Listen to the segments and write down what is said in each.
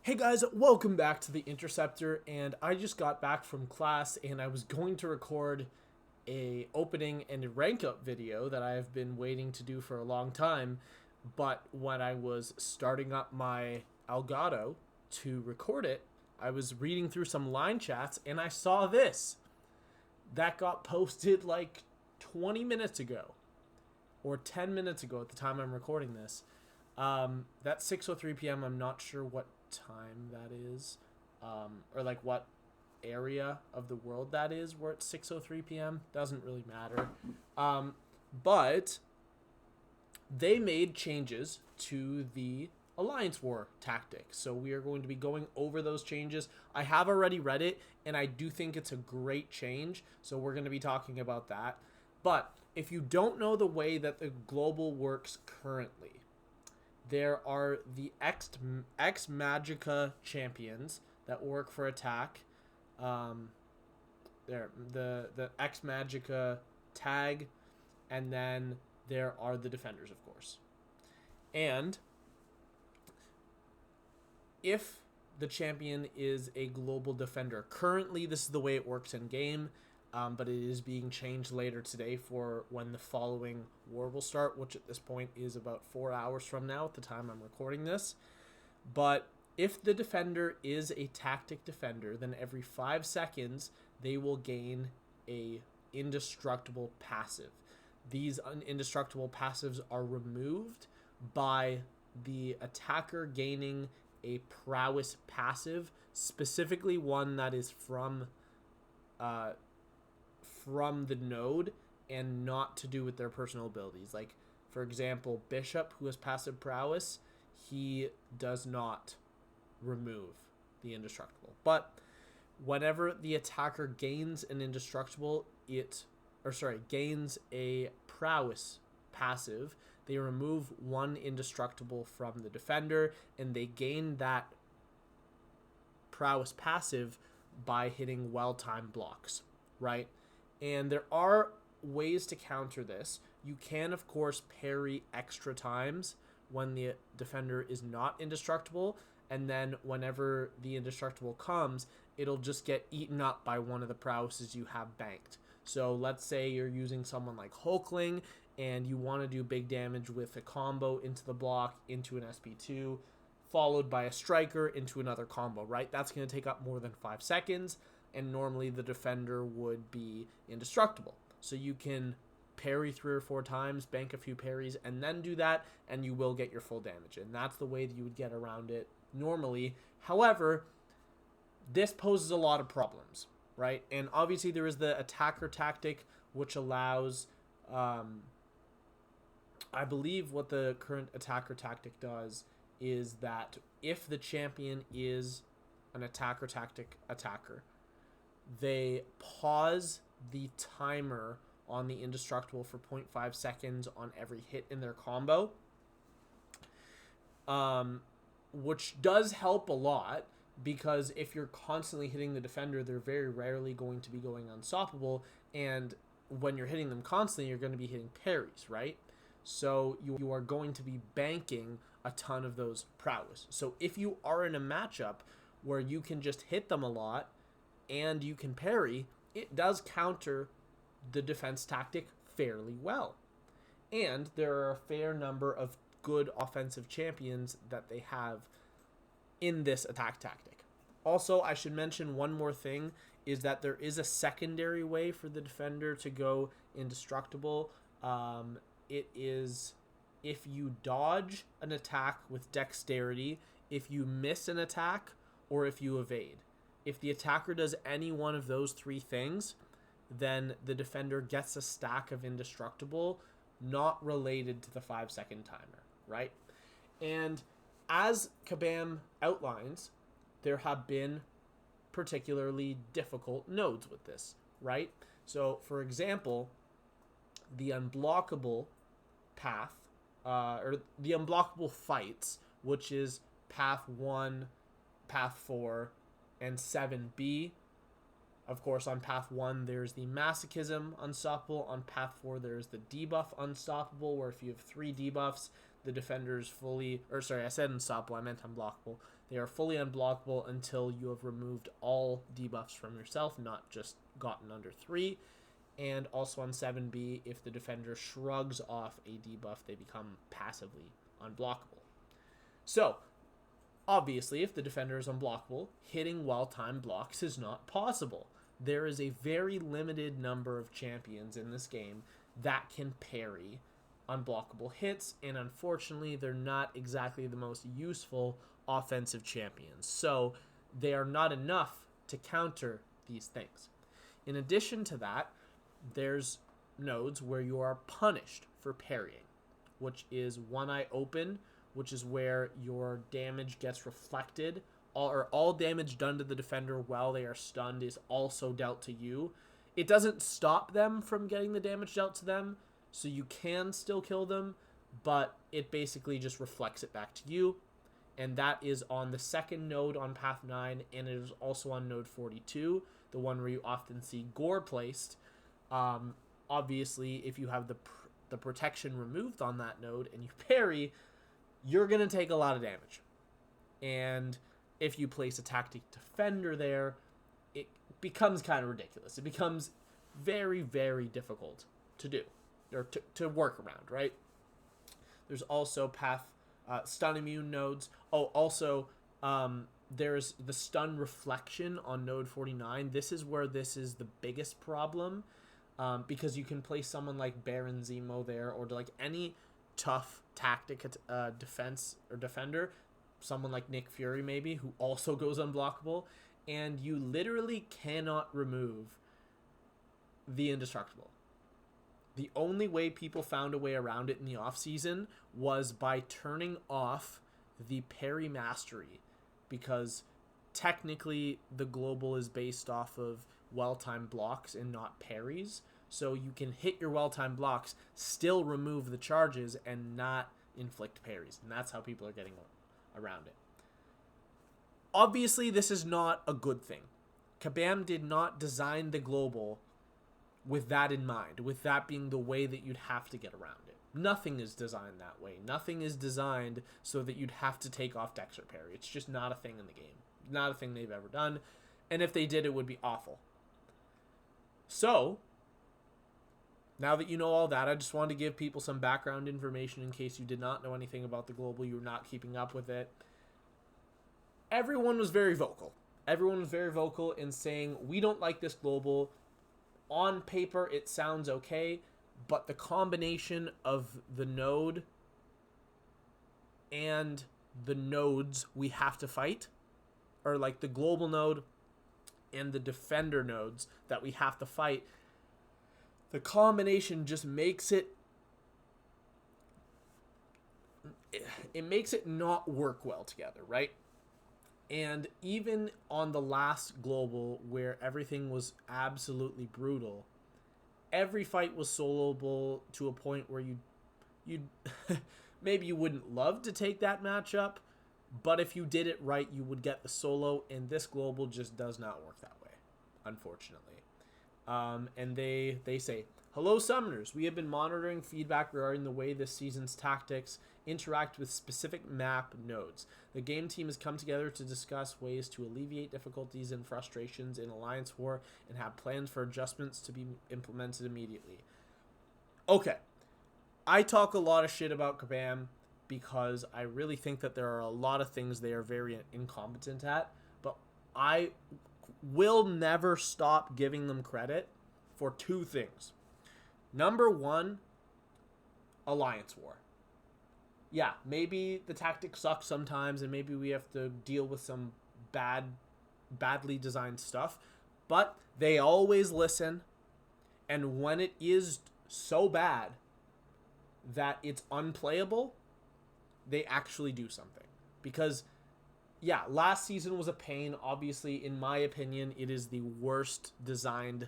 Hey guys, welcome back to the Interceptor, and I just got back from class and I was going to record a opening and a rank up video that I have been waiting to do for a long time, but when I was starting up my Elgato to record it, I was reading through some line chats and I saw this that got posted like 20 minutes ago or 10 minutes ago at the time I'm recording this. That's 6:03 p.m. I'm not sure what time that is, or like what area of the world that is where it's 6:03 p.m. Doesn't really matter. But they made changes to the Alliance War tactic. So we are going to be going over those changes. I have already read it, and I do think it's a great change. So we're going to be talking about that. But if you don't know the way that the global works currently, there are the X Magica champions that work for attack. There the X Magica tag, and then there are the defenders, of course. And if the champion is a global defender, currently this is the way it works in game. But it is being changed later today for when the following war will start, which at this point is about 4 hours from now at the time I'm recording this. But if the defender is a tactic defender, then every 5 seconds they will gain a indestructible passive. These indestructible passives are removed by the attacker gaining a prowess passive, specifically one that is from the node and not to do with their personal abilities. Like, for example, Bishop, who has passive prowess, he does not remove the indestructible. But whenever the attacker gains an indestructible, gains a prowess passive, they remove one indestructible from the defender, and they gain that prowess passive by hitting well-timed blocks, right? And there are ways to counter this. You can, of course, parry extra times when the defender is not indestructible, and then whenever the indestructible comes, it'll just get eaten up by one of the prowesses you have banked. So let's say you're using someone like Hulkling, and you want to do big damage with a combo into the block, into an SP2, followed by a striker into another combo, right? That's going to take up more than 5 seconds, and normally the defender would be indestructible. So you can parry 3 or 4 times, bank a few parries, and then do that, and you will get your full damage. And that's the way that you would get around it normally. However, this poses a lot of problems, right? And obviously there is the attacker tactic, which allows, I believe what the current attacker tactic does is that if the champion is an attacker tactic attacker, they pause the timer on the indestructible for 0.5 seconds on every hit in their combo, which does help a lot, because if you're constantly hitting the defender, they're very rarely going to be going unstoppable, and when you're hitting them constantly, you're going to be hitting parries, right? So you are going to be banking a ton of those prowess. So if you are in a matchup where you can just hit them a lot and you can parry, it does counter the defense tactic fairly well. And there are a fair number of good offensive champions that they have in this attack tactic. Also, I should mention one more thing, is that there is a secondary way for the defender to go indestructible. It is if you dodge an attack with dexterity, if you miss an attack, or if you evade. If the attacker does any one of those 3 things, then the defender gets a stack of indestructible, not related to the 5-second timer, right? And as Kabam outlines, there have been particularly difficult nodes with this, right? So, for example, the unblockable path, or the unblockable fights, which is path 1, path 4, and 7B. Of course, on path 1, there's the masochism unstoppable. On path 4, there's the debuff unstoppable, where if you have 3 debuffs, the defenders fully, or sorry, I said unstoppable, I meant unblockable. They are fully unblockable until you have removed all debuffs from yourself, not just gotten under 3. And also on 7B, if the defender shrugs off a debuff, they become passively unblockable. So, obviously, if the defender is unblockable, hitting well-timed blocks is not possible. There is a very limited number of champions in this game that can parry unblockable hits, and unfortunately, they're not exactly the most useful offensive champions. So, they are not enough to counter these things. In addition to that, there's nodes where you are punished for parrying, which is One Eye Open, which is where your damage gets reflected. All damage done to the defender while they are stunned is also dealt to you. It doesn't stop them from getting the damage dealt to them, so you can still kill them, but it basically just reflects it back to you. And that is on the second node on Path 9, and it is also on node 42, the one where you often see Gore placed. Obviously, if you have the protection removed on that node and you parry, you're going to take a lot of damage. And if you place a tactic defender there, it becomes kind of ridiculous. It becomes very, very difficult to do, or to work around, right? There's also path stun immune nodes. Oh, also, there's the stun reflection on node 49. This is where this is the biggest problem. Because you can place someone like Baron Zemo there, or like any tough tactic defense or defender, someone like Nick Fury maybe, who also goes unblockable, and you literally cannot remove the indestructible. The only way people found a way around it in the offseason was by turning off the parry mastery, because technically the global is based off of well-timed blocks and not parries. So you can hit your well-timed blocks, still remove the charges, and not inflict parries. And that's how people are getting around it. Obviously, this is not a good thing. Kabam did not design the global with that in mind, with that being the way that you'd have to get around it. Nothing is designed that way. Nothing is designed so that you'd have to take off Dex or parry. It's just not a thing in the game. Not a thing they've ever done. And if they did, it would be awful. So, now that you know all that, I just wanted to give people some background information in case you did not know anything about the global, you were not keeping up with it. Everyone was very vocal. Everyone was very vocal in saying, we don't like this global. On paper, it sounds okay, but the combination of the node and the nodes we have to fight, or like the global node and the defender nodes that we have to fight, the combination just makes it makes it not work well together, right? And even on the last global, where everything was absolutely brutal, every fight was soloable to a point where you'd maybe you wouldn't love to take that matchup, but if you did it right, you would get the solo, and this global just does not work that way, unfortunately. And they say, hello, Summoners. We have been monitoring feedback regarding the way this season's tactics interact with specific map nodes. The game team has come together to discuss ways to alleviate difficulties and frustrations in Alliance War and have plans for adjustments to be implemented immediately. Okay. I talk a lot of shit about Kabam because I really think that there are a lot of things they are very incompetent at, but I will never stop giving them credit for two things. Number one, Alliance War. Yeah, maybe the tactics suck sometimes, and maybe we have to deal with some badly designed stuff, but they always listen, and when it is so bad that it's unplayable, they actually do something. Because, yeah, last season was a pain. Obviously, in my opinion, it is the worst designed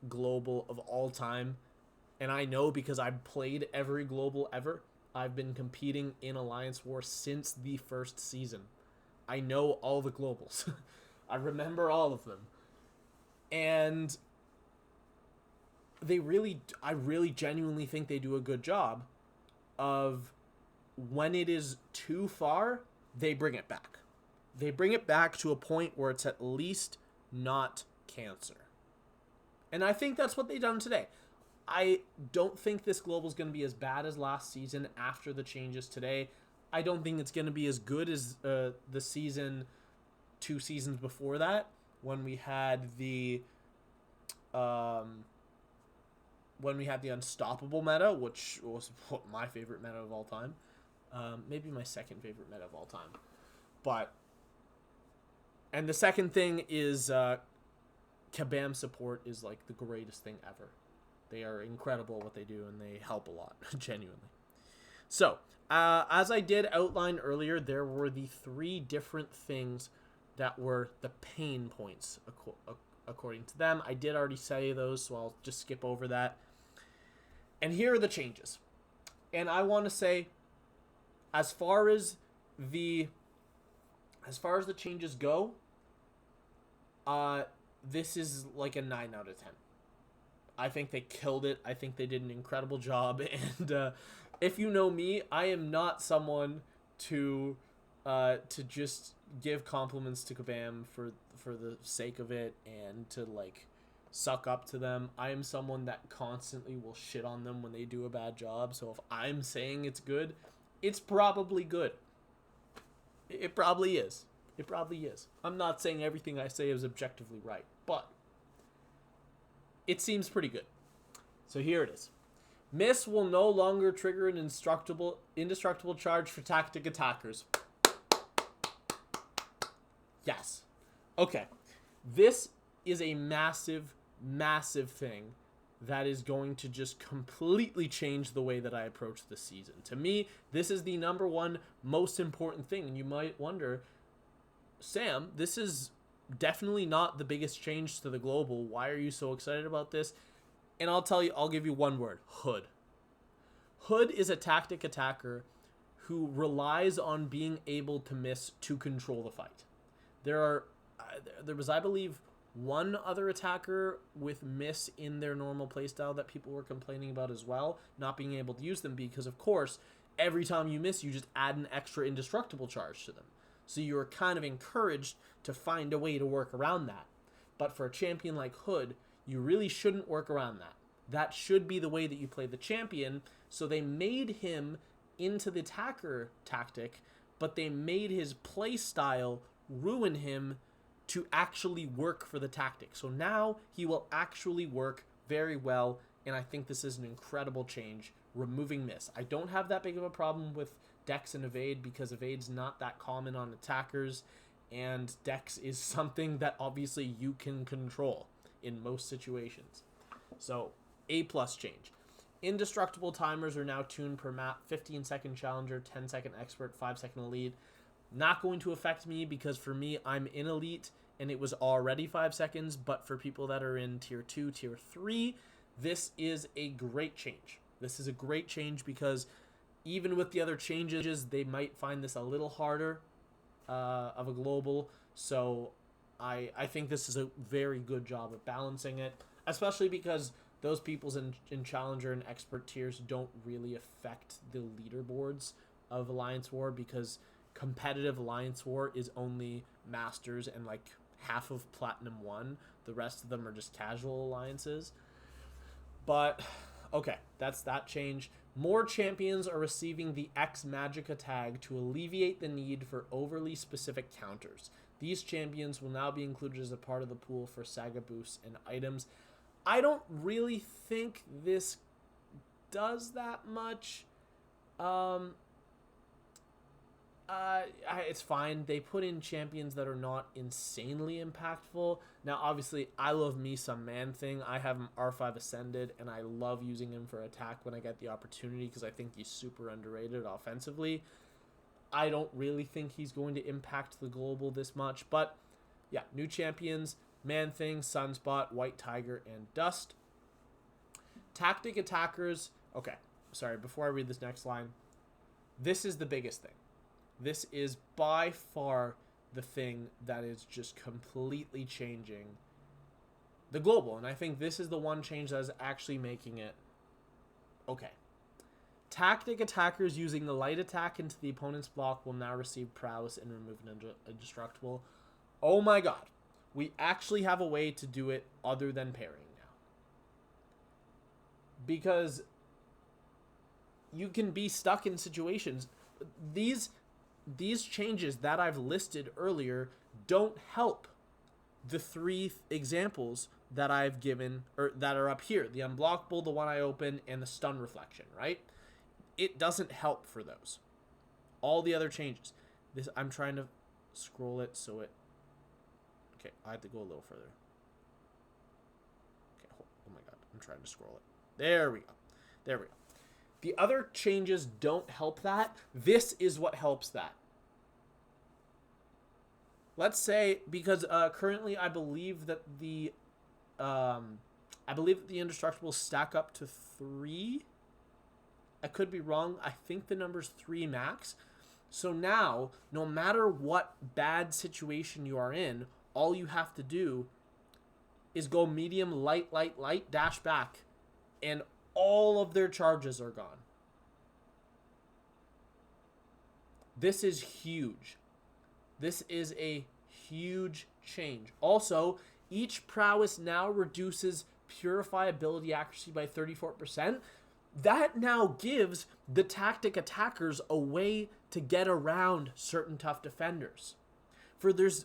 global of all time. And I know because I've played every global ever. I've been competing in Alliance War since the first season. I know all the globals. I remember all of them. And I really genuinely think they do a good job of when it is too far, they bring it back. They bring it back to a point where it's at least not cancer. And I think that's what they've done today. I don't think this global is going to be as bad as last season after the changes today. I don't think it's going to be as good as the season 2 seasons before that, when we had the unstoppable meta, which was my favorite meta of all time. Maybe my second favorite meta of all time. And the second thing is Kabam support is like the greatest thing ever. They are incredible what they do, and they help a lot, genuinely. So, as I did outline earlier, there were the 3 different things that were the pain points, according to them. I did already say those, so I'll just skip over that. And here are the changes. And I want to say, as far as the changes go, this is like a 9 out of 10. I think they killed it. I think they did an incredible job. And if you know me, I am not someone to just give compliments to Kabam for the sake of it and to like suck up to them. I am someone that constantly will shit on them when they do a bad job. So if I'm saying it's good, it's probably good. It probably is. It probably is. I'm not saying everything I say is objectively right, but it seems pretty good. So here it is. Miss will no longer trigger an indestructible charge for tactic attackers. Yes. Okay. This is a massive, massive thing that is going to just completely change the way that I approach the season. To me, this is the number one most important thing. And you might wonder, Sam, this is definitely not the biggest change to the global. Why are you so excited about this? And I'll give you one word: Hood. Hood is a tactic attacker who relies on being able to miss to control the fight. There was, I believe, one other attacker with miss in their normal playstyle that people were complaining about as well, not being able to use them because, of course, every time you miss, you just add an extra indestructible charge to them. So you're kind of encouraged to find a way to work around that. But for a champion like Hood, you really shouldn't work around that. That should be the way that you play the champion. So they made him into the attacker tactic, but they made his play style ruin him to actually work for the tactic. So now he will actually work very well, and I think this is an incredible change, removing miss. I don't have that big of a problem with Dex and Evade because Evade's not that common on attackers, and Dex is something that obviously you can control in most situations. So, A+ change. Indestructible timers are now tuned per map: 15-second challenger, 10-second expert, 5-second elite. Not going to affect me because for me, I'm in elite and it was already 5 seconds, but for people that are in tier 2, tier 3, this is a great change. This is a great change because even with the other changes, they might find this a little harder of a global. So I think this is a very good job of balancing it, especially because those people's in Challenger and Expert tiers don't really affect the leaderboards of Alliance War because competitive Alliance War is only Masters and like half of Platinum 1. The rest of them are just casual alliances. But, okay, that's that change. More champions are receiving the X Magica tag to alleviate the need for overly specific counters. These champions will now be included as a part of the pool for Saga boosts and items. I don't really think this does that much. It's fine. They put in champions that are not insanely impactful. Now, obviously, I love me some Man-Thing. I have him R5 Ascended, and I love using him for attack when I get the opportunity because I think he's super underrated offensively. I don't really think he's going to impact the global this much, but yeah, new champions: Man-Thing, Sunspot, White Tiger, and Dust. Tactic attackers. Okay, sorry, before I read this next line, this is the biggest thing. This is by far the thing that is just completely changing the global. And I think this is the one change that is actually making it okay. Tactic attackers using the light attack into the opponent's block will now receive prowess and remove an indestructible. Oh my god. We actually have a way to do it other than parrying now. Because you can be stuck in situations. These changes that I've listed earlier don't help the 3 examples that I've given, or that are up here. The unblockable, the one I open, and the stun reflection, right? It doesn't help for those. All the other changes. I'm trying to scroll it so it... Okay, I have to go a little further. Okay, oh my god, I'm trying to scroll it. There we go. There we go. The other changes don't help that. This is what helps that. Let's say, because currently I believe that the indestructibles stack up to 3. I could be wrong. I think the number's 3 max. So now, no matter what bad situation you are in, all you have to do is go medium, light, light, light, dash back, and all of their charges are gone. This is huge. This is a huge change. Also, each prowess now reduces purify ability accuracy by 34%. That now gives the tactic attackers a way to get around certain tough defenders.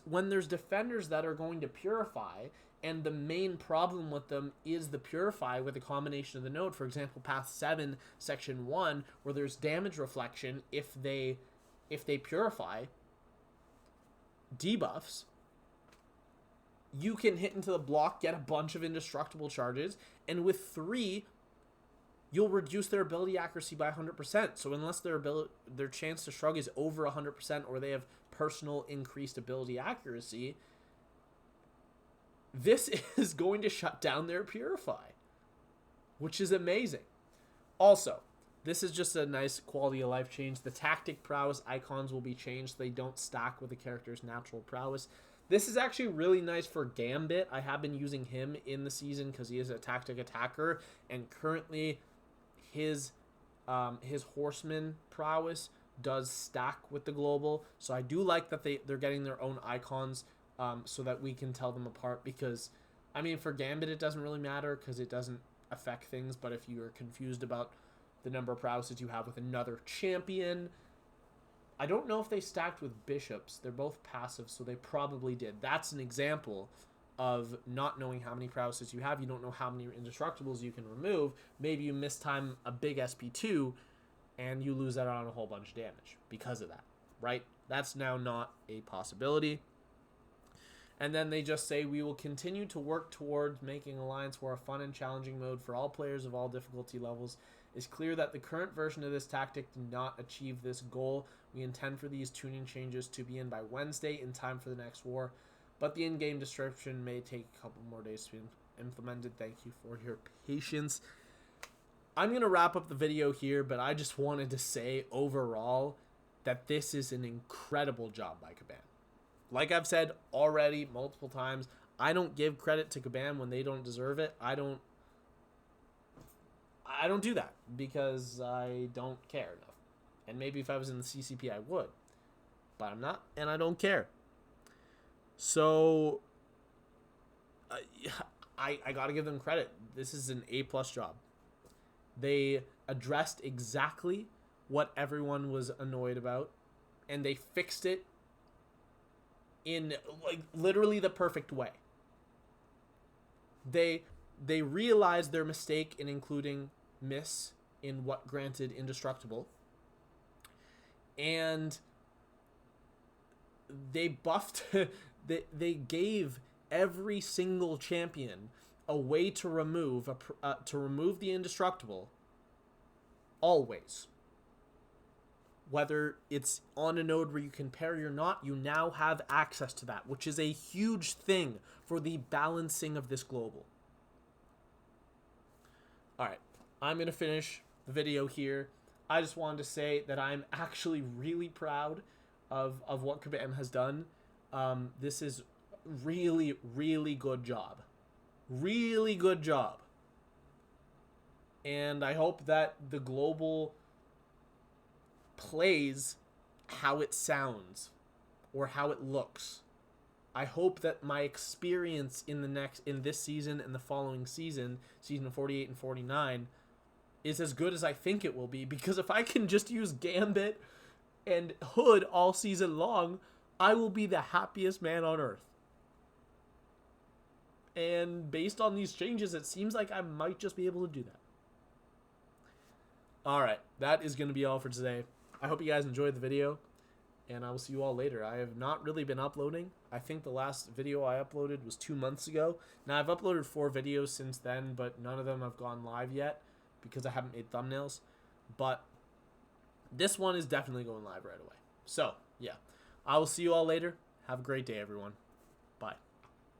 When there's defenders that are going to purify, and the main problem with them is the purify with a combination of the node, for example, Path 7, Section 1, where there's damage reflection if they purify debuffs, you can hit into the block, get a bunch of indestructible charges, and with 3, you'll reduce their ability accuracy by 100%. So unless their chance to shrug is over 100%, or they have personal increased ability accuracy, this is going to shut down their purify, which is amazing. Also, this is just a nice quality of life change. The tactic prowess icons will be changed so they don't stack with the character's natural prowess. This is actually really nice for Gambit. I have been using him in the season because he is a tactic attacker, and currently his horseman prowess does stack with the global. So I do like that they're getting their own icons so that we can tell them apart, because I mean, for Gambit it doesn't really matter because it doesn't affect things, but if you're confused about the number of prowesses you have with another champion, I don't know if they stacked with bishops. They're both passive, so they probably did. That's an example of not knowing how many prowesses you have. You don't know how many indestructibles you can remove. Maybe you mistime a big SP2 and you lose out on a whole bunch of damage because of that, right? That's now not a possibility. And then they just say, we will continue to work towards making Alliance War a fun and challenging mode for all players of all difficulty levels. It's clear that the current version of this tactic did not achieve this goal. We intend for these tuning changes to be in by Wednesday in time for the next war, but the in-game description may take a couple more days to be implemented. Thank you for your patience. I'm going to wrap up the video here, but I just wanted to say overall that this is an incredible job by Kabam. Like I've said already multiple times, I don't give credit to Kabam when they don't deserve it. I don't do that because I don't care enough. And maybe if I was in the CCP, I would. But I'm not, and I don't care. So, I got to give them credit. This is an A+ job. They addressed exactly what everyone was annoyed about, and they fixed it in, like, literally the perfect way. They realized their mistake in including Miss in what granted indestructible, and they buffed they gave every single champion a way to remove the indestructible always. Whether it's on a node where you can parry or not, you now have access to that, which is a huge thing for the balancing of this global. Alright, I'm going to finish the video here. I just wanted to say that I'm actually really proud of what Kabam has done. This is really, really good job. Really good job. And I hope that the global plays how it sounds or how it looks. I hope that my experience in this season and the following season, season 48 and 49, is as good as I think it will be, because if I can just use Gambit and Hood all season long, I will be the happiest man on earth. And based on these changes, it seems like I might just be able to do that. Alright, that is going to be all for today. I hope you guys enjoyed the video, and I will see you all later. I have not really been uploading. I think the last video I uploaded was 2 months ago. Now, I've uploaded 4 videos since then, but none of them have gone live yet because I haven't made thumbnails. But this one is definitely going live right away. So, yeah. I will see you all later. Have a great day, everyone.